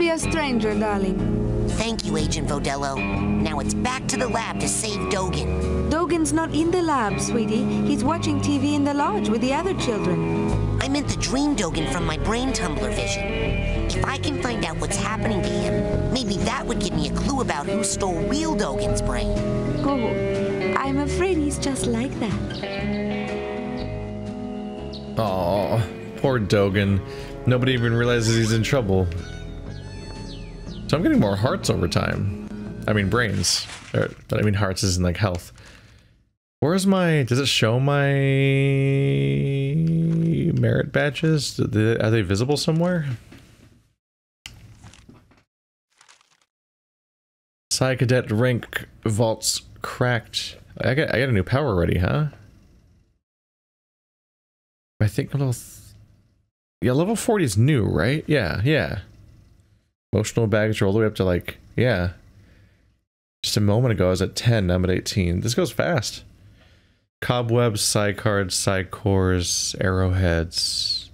be a stranger, darling. Thank you, Agent Vodello. Now it's back to the lab to save Dogen. Dogen's not in the lab, sweetie. He's watching TV in the lodge with the other children. I meant the dream Dogen from my brain tumbler vision. If I can find out what's happening to him, maybe that would give me a clue about who stole real Dogen's brain. Oh, I'm afraid he's just like that. Aw, poor Dogen. Nobody even realizes he's in trouble. So I'm getting more hearts over time. I mean brains. But I mean hearts isn't like health. Where's my... Does it show my merit badges? Are they visible somewhere? Psy Cadet rank vaults cracked. I got a new power already, huh? I think level... Yeah, level 40 is new, right? Yeah. Emotional baggage all the way up to like... Yeah. Just a moment ago I was at 10, now I'm at 18. This goes fast. Cobwebs, Psy cards, Psy cores, arrowheads.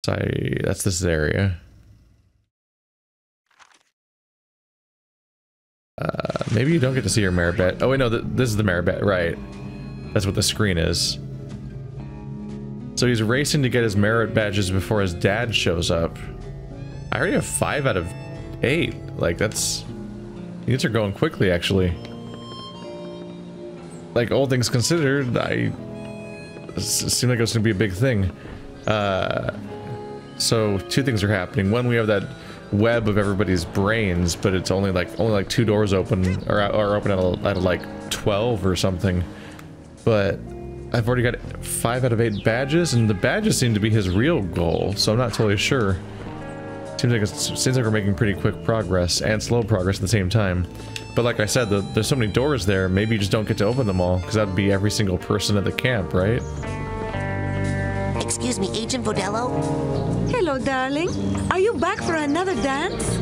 That's this area. Maybe you don't get to see your merit badge. Oh wait, no, this is the merit badge, right. That's what the screen is. So he's racing to get his merit badges before his dad shows up. I already have 5 out of 8. Like, that's... These are going quickly, actually. Like, all things considered, it seemed like it was going to be a big thing. So, 2 things are happening. One, we have that web of everybody's brains, but it's only like 2 doors open, or open at like 12 or something. But I've already got 5 out of 8 badges, and the badges seem to be his real goal, so I'm not totally sure. Seems like we're making pretty quick progress, and slow progress at the same time. But like I said, there's so many doors there, maybe you just don't get to open them all, because that'd be every single person at the camp, right? Excuse me, Agent Vodello? Hello, darling. Are you back for another dance?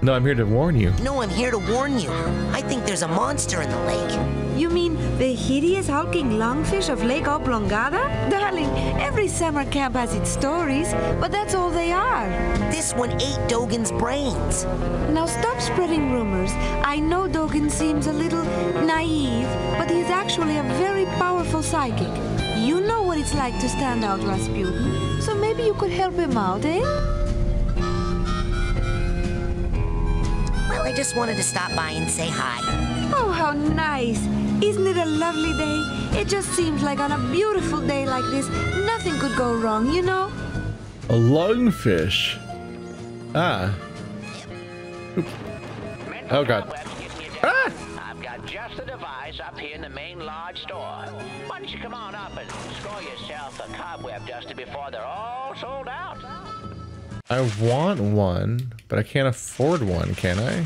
No, I'm here to warn you. No, I'm here to warn you. I think there's a monster in the lake. You mean the hideous hulking lungfish of Lake Oblongata? Darling, every summer camp has its stories, but that's all they are. This one ate Dogen's brains. Now stop spreading rumors. I know Dogen seems a little naive, but he's actually a very powerful psychic. You know what it's like to stand out, Razputin, so maybe you could help him out, eh? Well, I just wanted to stop by and say hi. Oh, how nice. Isn't it a lovely day? It just seems like on a beautiful day like this, nothing could go wrong, you know? A lungfish. Ah. Oops. Oh god. Ah! I've got just the device up here in the main lodge store. Why don't you come on up and score yourself a cobweb duster before they're all sold out? I want one, but I can't afford one, can I?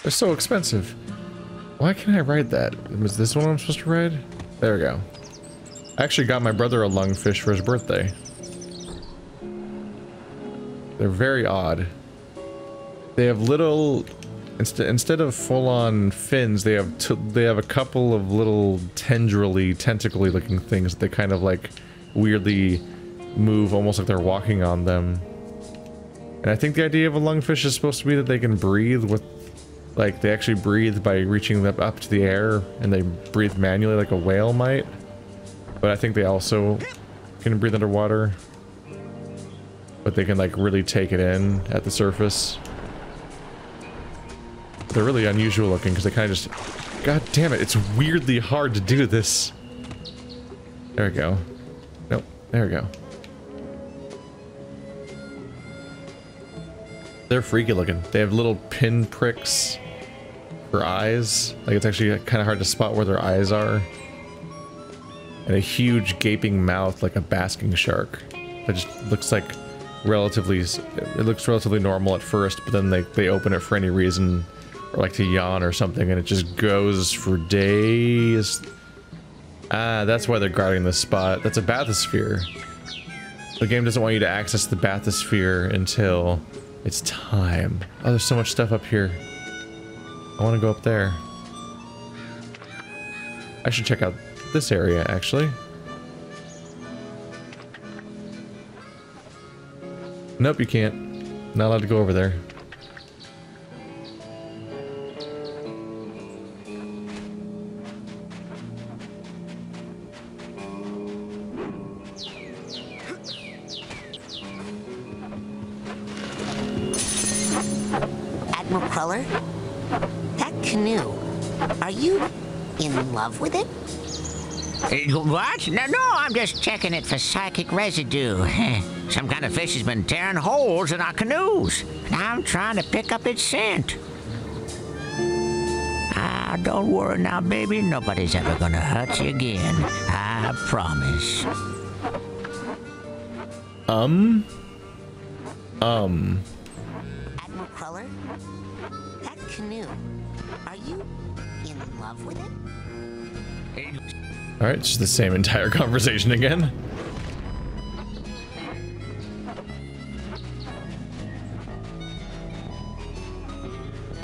They're so expensive. Why can't I ride that? Was this one I'm supposed to ride? There we go. I actually got my brother a lungfish for his birthday. They're very odd. They have little... Instead of full-on fins, they have a couple of little tentacly looking things that they kind of like weirdly move, almost like they're walking on them. And I think the idea of a lungfish is supposed to be that they can breathe with... Like, they actually breathe by reaching them up to the air, and they breathe manually like a whale might. But I think they also can breathe underwater. But they can, like, really take it in at the surface. They're really unusual looking, because they kind of just... God damn it, it's weirdly hard to do this. There we go. Nope, there we go. They're freaky looking. They have little pin pricks for eyes. Like, it's actually kind of hard to spot where their eyes are. And a huge gaping mouth like a basking shark. That just looks like relatively... It looks relatively normal at first, but then they open it for any reason. Or like to yawn or something, and it just goes for days. Ah, that's why they're guarding this spot. That's a bathysphere. The game doesn't want you to access the bathysphere until... It's time. Oh, there's so much stuff up here. I want to go up there. I should check out this area, actually. Nope, you can't. Not allowed to go over there. Admiral Cruller? That canoe, are you in love with it? What? No, I'm just checking it for psychic residue. Some kind of fish has been tearing holes in our canoes, and I'm trying to pick up its scent. Ah, don't worry now, baby. Nobody's ever gonna hurt you again. I promise. Admiral Cruller? That canoe, are you in love with it? Alright, just the same entire conversation again.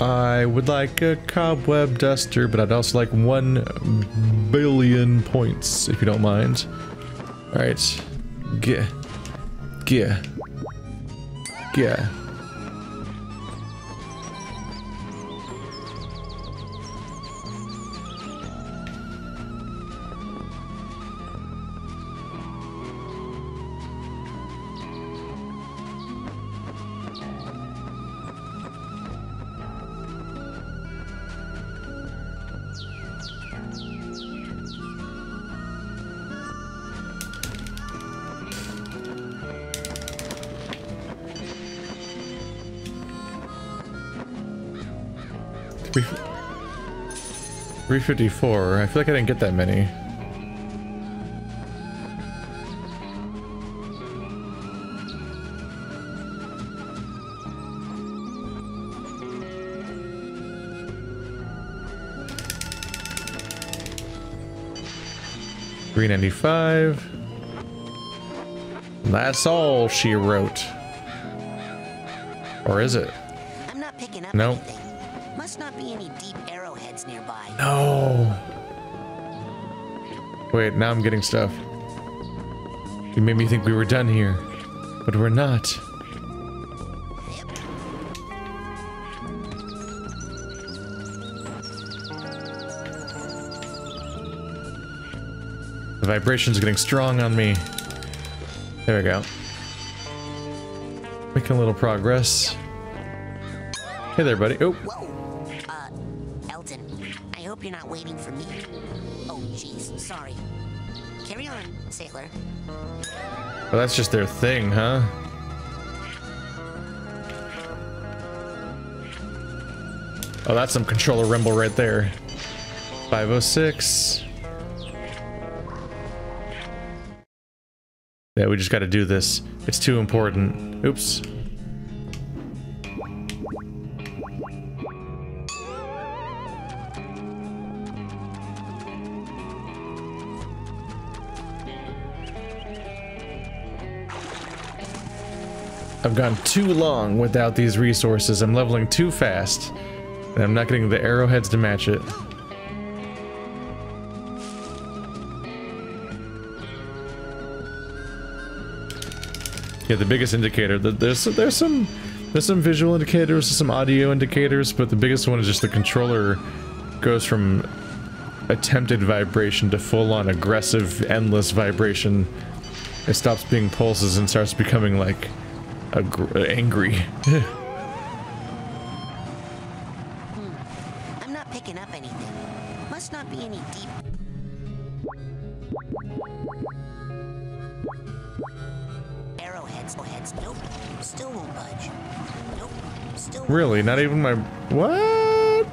I would like a cobweb duster, but I'd also like 1 billion points, if you don't mind. Alright. Get. $354. I feel like I didn't get that many. $395. That's all she wrote. Or is it? I'm not picking up Nope. anything. Must not be any deep arrowheads nearby. No. Wait, now I'm getting stuff. You made me think we were done here, but we're not. The vibration's getting strong on me. There we go. Making a little progress. Hey there, buddy. Oh. Whoa. Elton, I hope you're not waiting for me. Oh, jeez, sorry. Carry on, sailor. Well, that's just their thing, huh? Oh, that's some controller rumble right there. 506. Yeah, we just gotta do this. It's too important. Oops. I've gone too long without these resources. I'm leveling too fast. And I'm not getting the arrowheads to match it. Yeah, the biggest indicator. There's some visual indicators, some audio indicators, but the biggest one is just the controller goes from attempted vibration to full-on aggressive, endless vibration. It stops being pulses and starts becoming like angry. I'm not picking up anything. Must not be any deep. Arrowheads. Nope. Still won't budge. Nope. Still won't. Really? Not even my... What?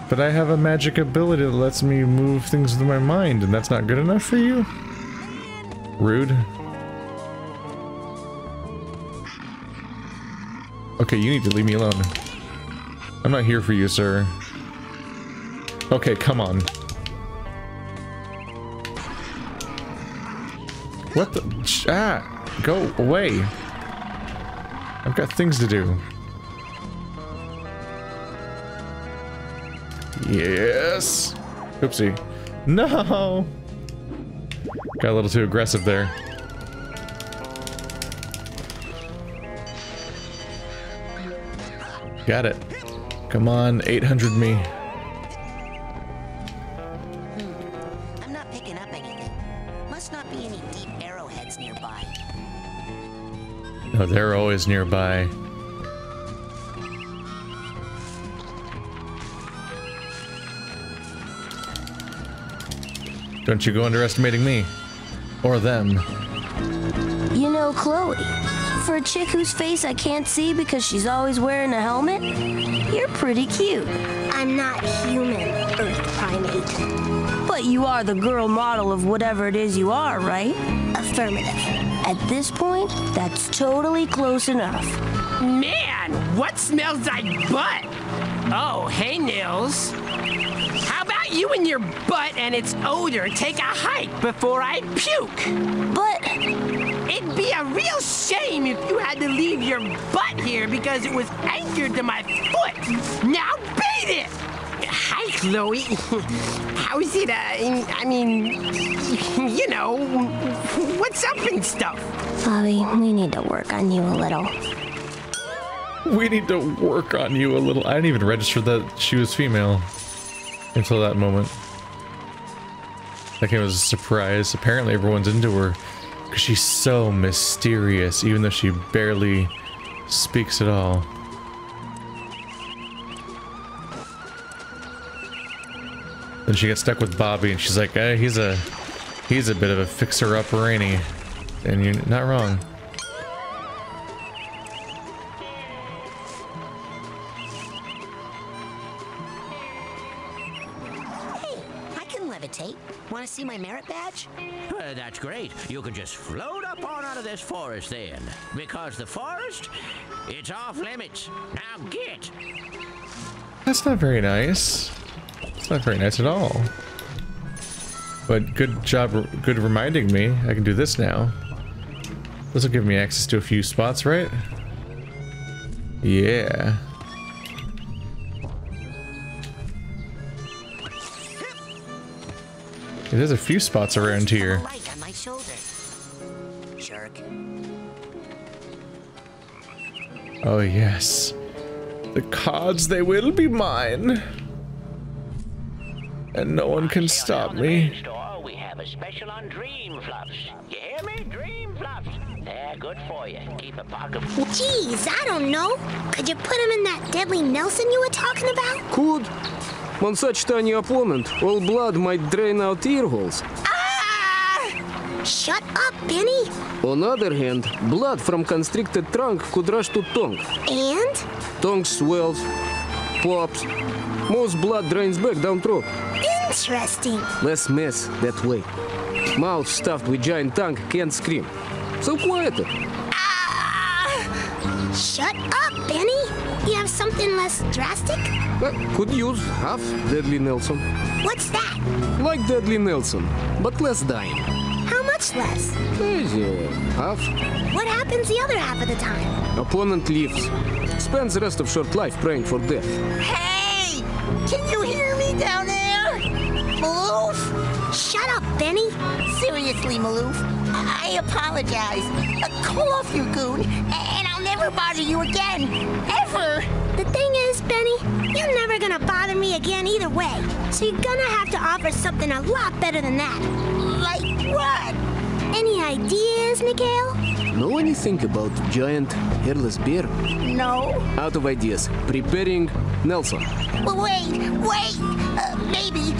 But I have a magic ability that lets me move things with my mind, and that's not good enough for you? Rude. Okay, you need to leave me alone. I'm not here for you, sir. Okay, come on. What the... Ah! Go away! I've got things to do. Yes! Oopsie. No! Got a little too aggressive there. Got it. Come on, 800 me. I'm not picking up anything. Must not be any deep arrowheads nearby. No, they're always nearby. Don't you go underestimating me. Or them. You know, Chloe, for a chick whose face I can't see because she's always wearing a helmet, you're pretty cute. I'm not human, Earth primate. But you are the girl model of whatever it is you are, right? Affirmative. At this point, that's totally close enough. Man, what smells like butt? Oh, hey, Nils. How about you and your butt and its odor take a hike before I puke? But It'd be a real shame if you had to leave your butt here because it was anchored to my foot. Now beat it! Hi, Chloe. How's it, I mean, you know, what's up and stuff? Bobby, we need to work on you a little. We need to work on you a little. I didn't even register that she was female until that moment. That came as a surprise. Apparently everyone's into her because she's so mysterious, even though she barely speaks at all. Then she gets stuck with Bobby and she's like, he's a bit of a fixer-upper, ain't he? And you're not wrong. Levitate. Want to see my merit badge? That's great. You can just float up on out of this forest then. Because the forest, it's off limits. Now get! That's not very nice. It's not very nice at all. But good job, good reminding me. I can do this now. This will give me access to a few spots, right? Yeah. There's a few spots around here. Light on my shoulder. Jerk. Oh yes. The cards, they will be mine. And no one can stop me. We have a special on dream fluffs. You hear me? Dream fluffs. They're good for you. Keep a pocket. Geez, I don't know. Could you put him in that deadly Nelson you were talking about? Could. On such tiny opponent, all blood might drain out ear holes. Ah! Shut up, Benny. On other hand, blood from constricted trunk could rush to tongue. And? Tongue swells, pops. Most blood drains back down throat. Interesting. Less mess that way. Mouth stuffed with giant tongue can't scream. So quieter. Ah! Shut up, Benny. You have something less drastic? Could use half Deadly Nelson. What's that? Like Deadly Nelson, but less dying. How much less? Half. What happens the other half of the time? Opponent leaves. Spends the rest of short life praying for death. Hey! Can you hear me down there? Maloof? Shut up, Benny. Seriously, Maloof. I apologize. Call off your goon, and I'll never bother you again. Ever. The thing is, Benny, you're never gonna bother me again either way. So you're gonna have to offer something a lot better than that. Like what? Any ideas, Mikhail? Know anything about giant hairless bear? No. Out of ideas. Preparing Nelson. Well, wait. Maybe.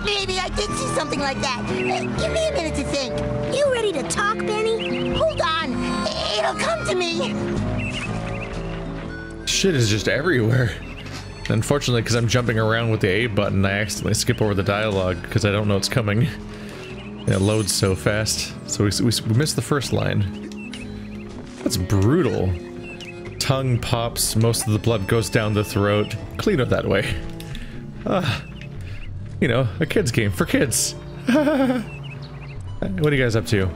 Maybe I did see something like that. Give me a minute to think. You ready to talk, Benny? Hold on. It'll come to me. Shit is just everywhere. Unfortunately, because I'm jumping around with the A button, I accidentally skip over the dialogue because I don't know it's coming. It loads so fast. So we missed the first line. That's brutal. Tongue pops, most of the blood goes down the throat. Cleaner that way. You know, a kid's game for kids. What are you guys up to?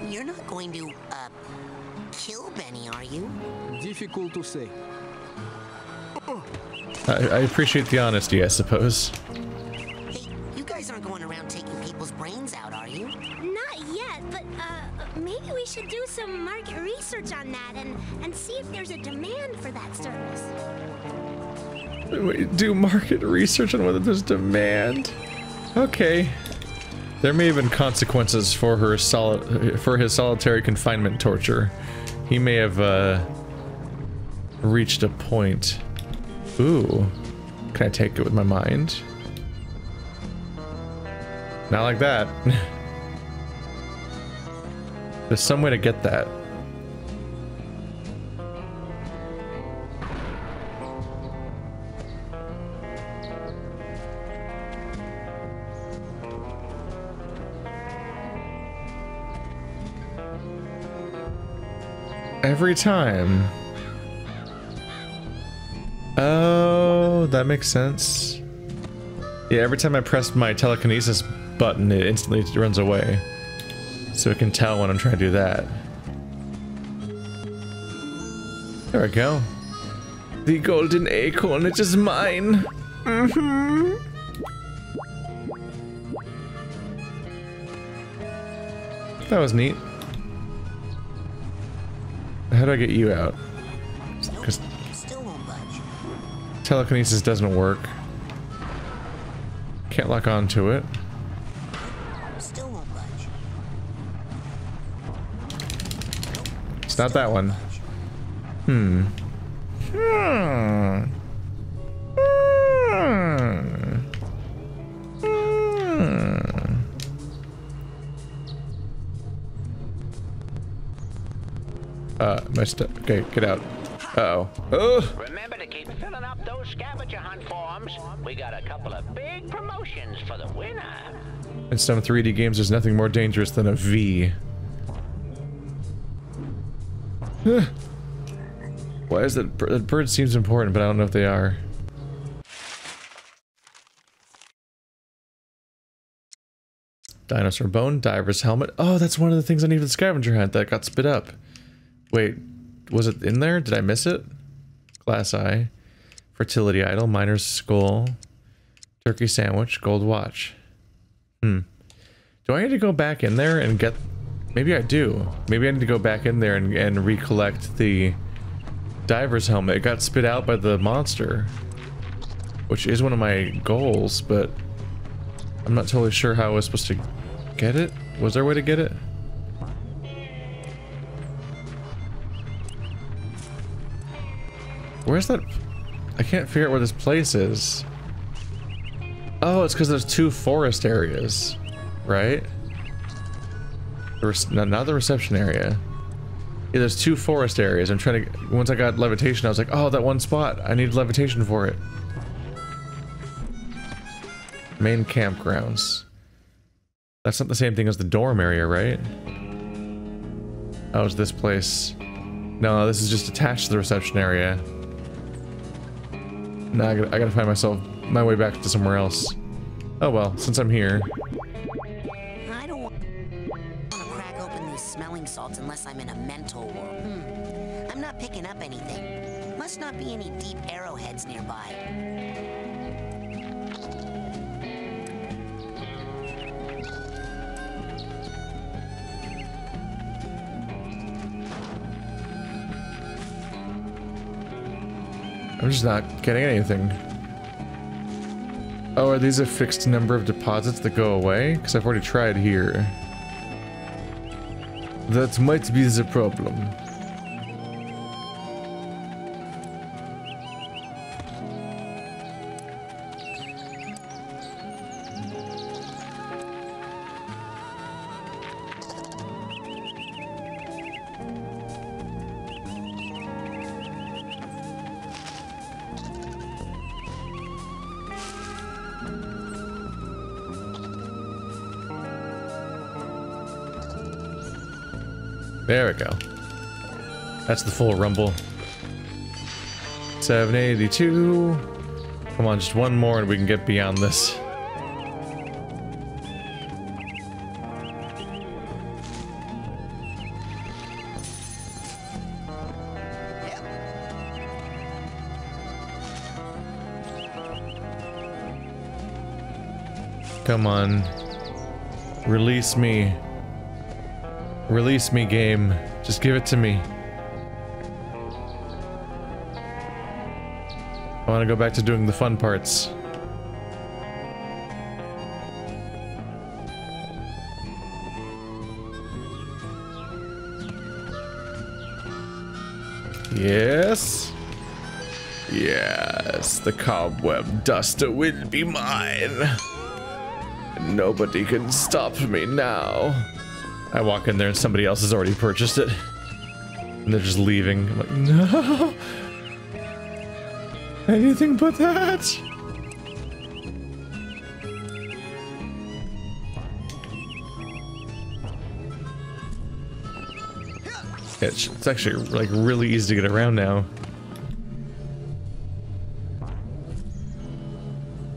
You're not going to, kill Benny, are you? Difficult to say. I appreciate the honesty, I suppose. Hey, you guys aren't going around taking people's brains out, are you? Do market research on whether there's demand. Okay. There may have been consequences for his solitary confinement torture. He may have reached a point. Ooh. Can I take it with my mind? Not like that. There's some way to get that. Every time. Oh, that makes sense. Yeah, every time I press my telekinesis button, it instantly runs away. So it can tell when I'm trying to do that. There we go. The golden acorn, it is mine. Mm-hmm. That was neat. How do I get you out? Because telekinesis doesn't work. Can't lock onto it. Still won't budge. It's not that one. Hmm. Okay, get out. Uh-oh. Oh! Remember to keep filling up those scavenger hunt forms. We got a couple of big promotions for the winner. In some 3D games, there's nothing more dangerous than a V. Why is that? That bird seems important, but I don't know if they are. Dinosaur bone, diver's helmet. Oh, that's one of the things I need for the scavenger hunt that got spit up. Wait, was it in there? Did I miss it? Glass eye, fertility idol, miner's skull, turkey sandwich, gold watch. Do I need to go back in there and get... Maybe I do. Maybe I need to go back in there and recollect the diver's helmet. It got spit out by the monster, which is one of my goals, but I'm not totally sure how I was supposed to get it. Was there a way to get it? Where's that? I can't figure out where this place is. Oh, it's because there's two forest areas, right? Not the reception area. Yeah, there's two forest areas. I'm trying to... Once I got levitation, I was like, oh, that one spot. I need levitation for it. Main campgrounds. That's not the same thing as the dorm area, right? Oh, it's this place. No, this is just attached to the reception area. Now I gotta find my way back to somewhere else. Oh well, since I'm here. I don't want to crack open these smelling salts unless I'm in a mental world. I'm not picking up anything. Must not be any deep arrowheads nearby. I'm just not getting anything. Oh, are these a fixed number of deposits that go away? Because I've already tried here. That might be the problem. There we go. That's the full rumble. 782. Come on, just one more and we can get beyond this. Come on. Release me. Release me, game. Just give it to me. I want to go back to doing the fun parts. Yes. Yes, the cobweb duster will be mine. Nobody can stop me now. I walk in there and somebody else has already purchased it. And they're just leaving. I'm like, no! Anything but that! It's actually like really easy to get around now.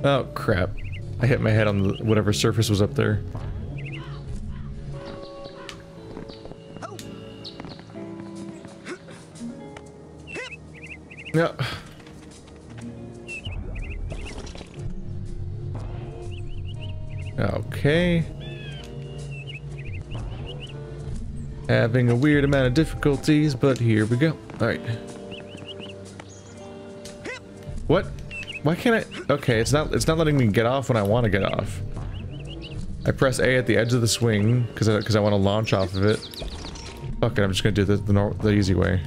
Oh crap. I hit my head on the, whatever surface was up there. Yeah. Okay. Having a weird amount of difficulties, but here we go. Alright. What? Why can't I? Okay, it's not letting me get off when I want to get off. I press A at the edge of the swing because I want to launch off of it. Fuck it, I'm just gonna do the easy way.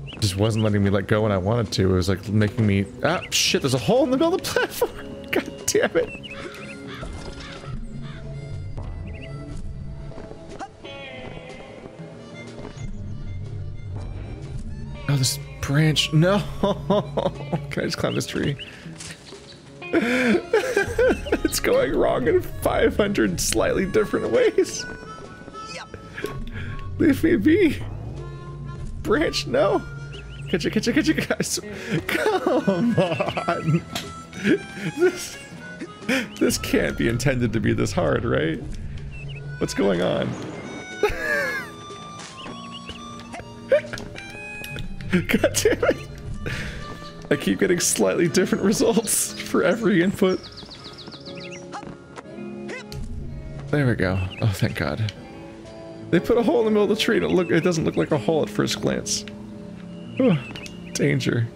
It just wasn't letting me let go when I wanted to. It was like making me. Ah, shit! There's a hole in the middle of the platform. God damn it! Oh, this branch. No! Can I just climb this tree? It's going wrong in 500 slightly different ways. Leave me be. Branch, no. Catch it, guys. Come on. This can't be intended to be this hard, right? What's going on? God damn it. I keep getting slightly different results for every input. There we go. Oh, thank God. They put a hole in the middle of the tree and it doesn't look like a hole at first glance. Oh, danger.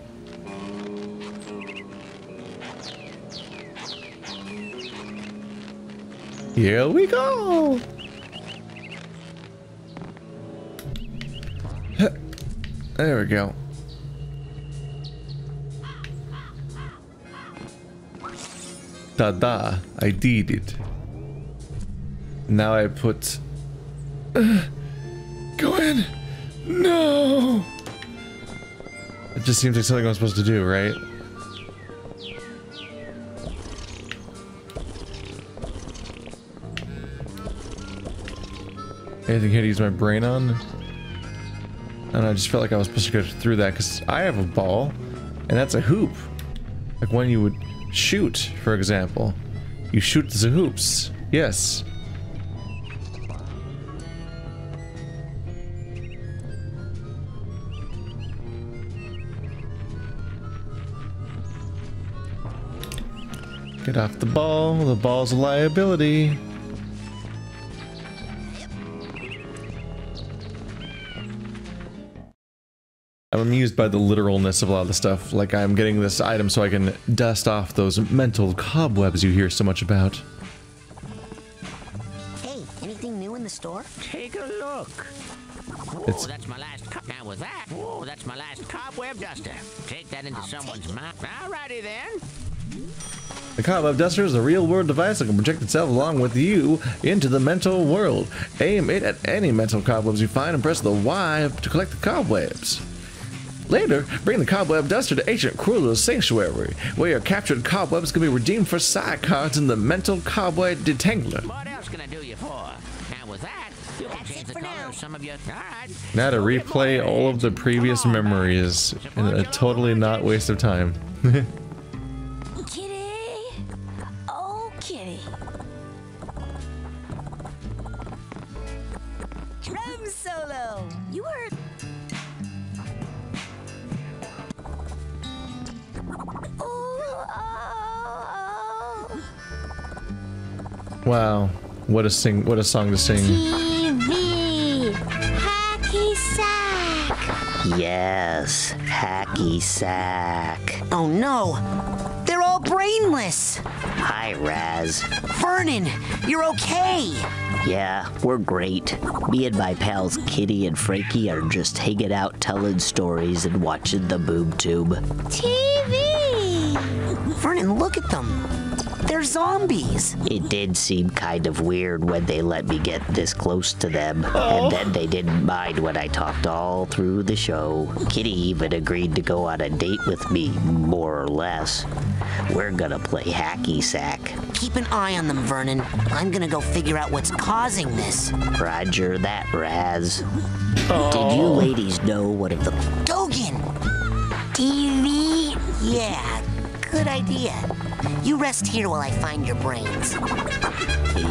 Here we go! There we go. Ta-da! I did it. Now I put... go in! No! It just seems like something I'm supposed to do, right? Anything here to use my brain on? And I just felt like I was supposed to go through that because I have a ball, and that's a hoop. Like when you would shoot, for example. You shoot the hoops. Yes. Get off the ball. The ball's a liability. I'm amused by the literalness of a lot of the stuff. Like, I'm getting this item so I can dust off those mental cobwebs you hear so much about. Hey, anything new in the store? Take a look. Whoa, that's my last now with that. Whoa, that's my last cobweb duster. Take that into someone's mouth. Alrighty then. The cobweb duster is a real-world device that can project itself along with you into the mental world. Aim it at any mental cobwebs you find and press the Y to collect the cobwebs. Later, bring the cobweb duster to ancient Krula's sanctuary, where your captured cobwebs can be redeemed for side cards in the mental cobweb detangler. What else can I do you for? Now with that, you can change the color of some of your cards. Now to replay all of the previous memories in a totally not waste of time. Kitty! Oh, kitty. Drum solo! You heard... Wow, what a song to sing. TV! Hacky sack! Yes, hacky hacky sack. Oh no! They're all brainless! Hi, Raz. Vernon, you're okay! Yeah, we're great. Me and my pals Kitty and Frankie are just hanging out telling stories and watching the boob tube. TV! Vernon, look at them! They're zombies! It did seem kind of weird when they let me get this close to them. And then they didn't mind when I talked all through the show. Kitty even agreed to go on a date with me, more or less. We're gonna play hacky sack. Keep an eye on them, Vernon. I'm gonna go figure out what's causing this. Roger that, Raz. Did you ladies know one of the... Dogen! TV? Yeah, good idea. You rest here while I find your brains.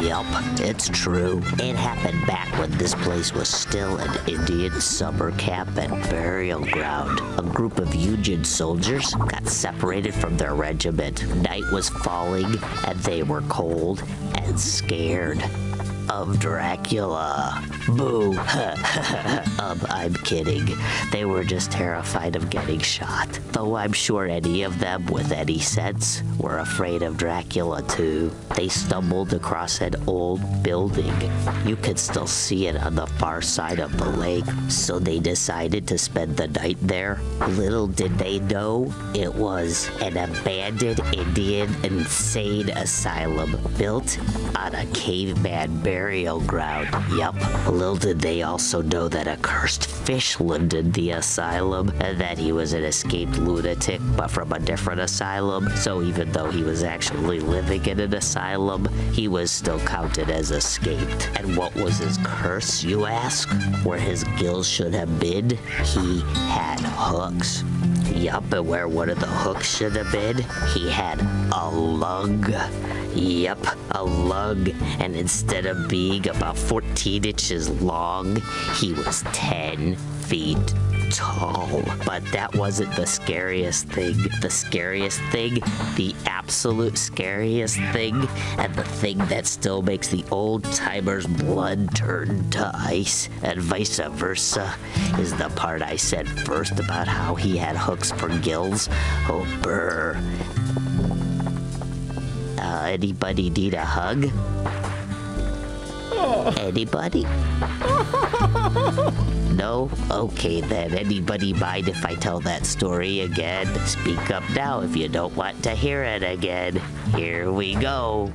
Yup, it's true. It happened back when this place was still an Indian summer camp and burial ground. A group of Union soldiers got separated from their regiment. Night was falling, and they were cold and scared of Dracula. Boo. I'm kidding. They were just terrified of getting shot. Though I'm sure any of them with any sense were afraid of Dracula too. They stumbled across an old building. You could still see it on the far side of the lake, so they decided to spend the night there. Little did they know it was an abandoned Indian insane asylum built on a caveman burial ground. Yup. Little did they also know that a cursed fish lived in the asylum, and that he was an escaped lunatic, but from a different asylum. So even though he was actually living in an asylum, he was still counted as escaped. And what was his curse, you ask? Where his gills should have been, he had hooks. Yup, and where one of the hooks should have been, he had a lug. Yep, a lug, and instead of being about 14 inches long, he was 10 feet tall. But that wasn't the scariest thing. The scariest thing, the absolute scariest thing, and the thing that still makes the old-timers' blood turn to ice, and vice versa, is the part I said first about how he had hooks for gills. Oh, brr. Anybody need a hug? Anybody? No? Okay then. Anybody mind if I tell that story again? Speak up now if you don't want to hear it again. Here we go.